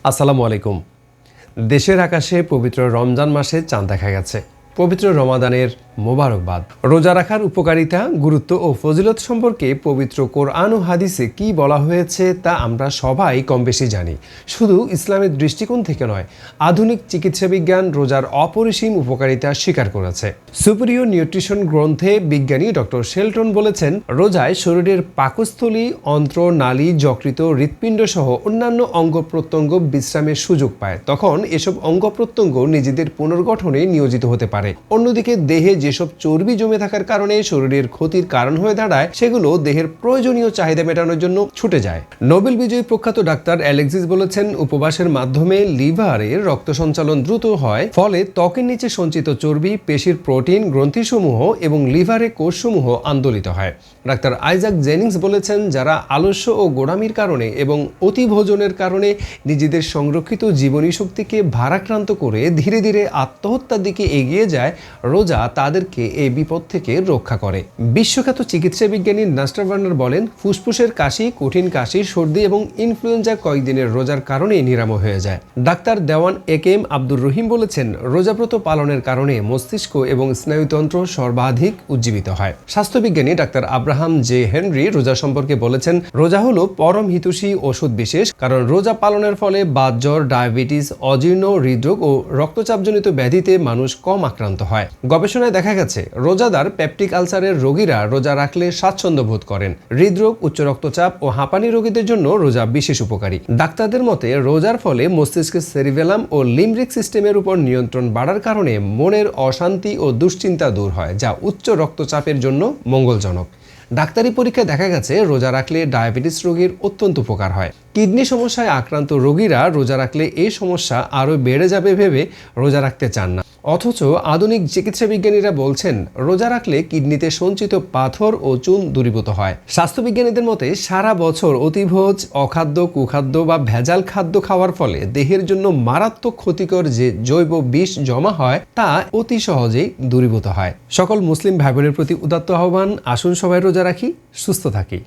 আসসালামু আলাইকুম। দেশের আকাশে পবিত্র রমজান মাসে চাঁদ দেখা গেছে। পবিত্র রমাদানের মোবারকবাদ। রোজা রাখার উপকারিতা, গুরুত্ব ও ফজিলত সম্পর্কে পবিত্র কোরআন ও হাদিসে কি বলা হয়েছে তা আমরা সবাই কম বেশি জানি। শুধু ইসলামের দৃষ্টিকোণ থেকে নয়, আধুনিক চিকিৎসা বিজ্ঞান রোজার অপরিসীম উপকারিতা স্বীকার করেছে। সুপিরিয়র নিউট্রিশন গ্রন্থে বিজ্ঞানী ডক্টর শেলটন বলেছেন, রোজায় শরীরের পাকস্থলী, অন্ত্র, নালী, যকৃত, হৃৎপিণ্ড সহ অন্যান্য অঙ্গ প্রত্যঙ্গ বিশ্রামের সুযোগ পায়। তখন এসব অঙ্গ প্রত্যঙ্গ নিজেদের পুনর্গঠনে নিয়োজিত হতে পারে। অন্যদিকে দেহে যেসব চর্বি জমে থাকার কারণে শরীরের ক্ষতির কারণ হয়ে দাঁড়ায়, সেগুলো দেহের প্রয়োজনীয় চাহিদা মেটানোর জন্য ছুটে যায়। নোবেল বিজয়ী প্রখ্যাত ডাক্তার অ্যালেক্সিস বলেছেন, উপবাসের মাধ্যমে লিভারের রক্ত সঞ্চালন দ্রুত হয়, ফলে ত্বকের নিচে সঞ্চিত চর্বি, পেশির প্রোটিন, গ্রন্থিসমূহ এবং লিভারের কোষসমূহ আন্দোলিত হয়। ডাক্তার আইজাক জেনিংস বলেছেন, যারা আলস্য ও গোড়ামির কারণে এবং অতিভোজনের কারণে নিজেদের সংরক্ষিত জীবনী শক্তিকে ভারাক্রান্ত করে ধীরে ধীরে আত্মহত্যার দিকে এগিয়ে যায়, রোজা তাদেরকে এই বিপদ থেকে রক্ষা করে। বিশ্বখ্যাত চিকিৎসা বিজ্ঞানী নাস্টার ভার্নার বলেন, ফুসফুসের কাশি, কঠিন কাশি, সর্দি এবং ইনফ্লুয়েঞ্জা কয়েকদিনের রোজার কারণেই নিরাময় হয়ে যায়। ডাক্তার দেওয়ান একেএম আব্দুর রহিম বলেছেন, রোজাব্রত পালনের কারণে মস্তিষ্ক এবং স্নায়ুতন্ত্র সর্বাধিক উজ্জীবিত হয়। স্বাস্থ্যবিজ্ঞানী ডাক্তার আব্রাহাম জে হেনরি রোজা সম্পর্কে বলেছেন, রোজা হলো পরম হিতৈষী ওষুধ বিশেষ, কারণ রোজা পালনের ফলে বাতজ্বর, ডায়াবেটিস, অজীর্ণ, হৃদরোগ ও রক্তচাপজনিত ব্যাধিতে মানুষ কম আক্রান্ত হয়। গবেষণায় দেখা গেছে, রোজাদার পেপটিক আলসারের রোগীরা রোজা রাখলে স্বাচ্ছন্দ্য বোধ করেন। হৃদরোগ, উচ্চ রক্তচাপ ও হাঁপানি রোগীদের জন্য রোজা বিশেষ উপকারী। ডাক্তারদের মতে, রোজার ফলে মস্তিষ্কের সেরিবেলাম ও লিম্বিক সিস্টেমের উপর নিয়ন্ত্রণ বাড়ার কারণে মনের অশান্তি ও দুশ্চিন্তা দূর হয়, যা উচ্চ রক্তচাপের জন্য মঙ্গলজনক। ডাক্তারি পরীক্ষায় দেখা গেছে, রোজা রাখলে ডায়াবেটিস রোগীর অত্যন্ত উপকার হয়। কিডনি সমস্যায় আক্রান্ত রোগীরা রোজা রাখলে এই সমস্যা আরও বেড়ে যাবে ভেবে রোজা রাখতে চান না। অথচ আধুনিক চিকিৎসা বিজ্ঞানীরা বলছেন, রোজা রাখলে কিডনিতে সঞ্চিত পাথর ও চুন দূরীভূত হয়। স্বাস্থ্যবিজ্ঞানীদের মতে, সারা বছর অতিভোজ, অখাদ্য, কুখাদ্য বা ভেজাল খাদ্য খাওয়ার ফলে দেহের জন্য মারাত্মক ক্ষতিকর যে জৈব বিষ জমা হয়, তা অতি সহজেই দূরীভূত হয়। সকল মুসলিম ভাই বোনের প্রতি উদাত্ত আহ্বান, আসুন সবাই রোজা রাখি, সুস্থ থাকি।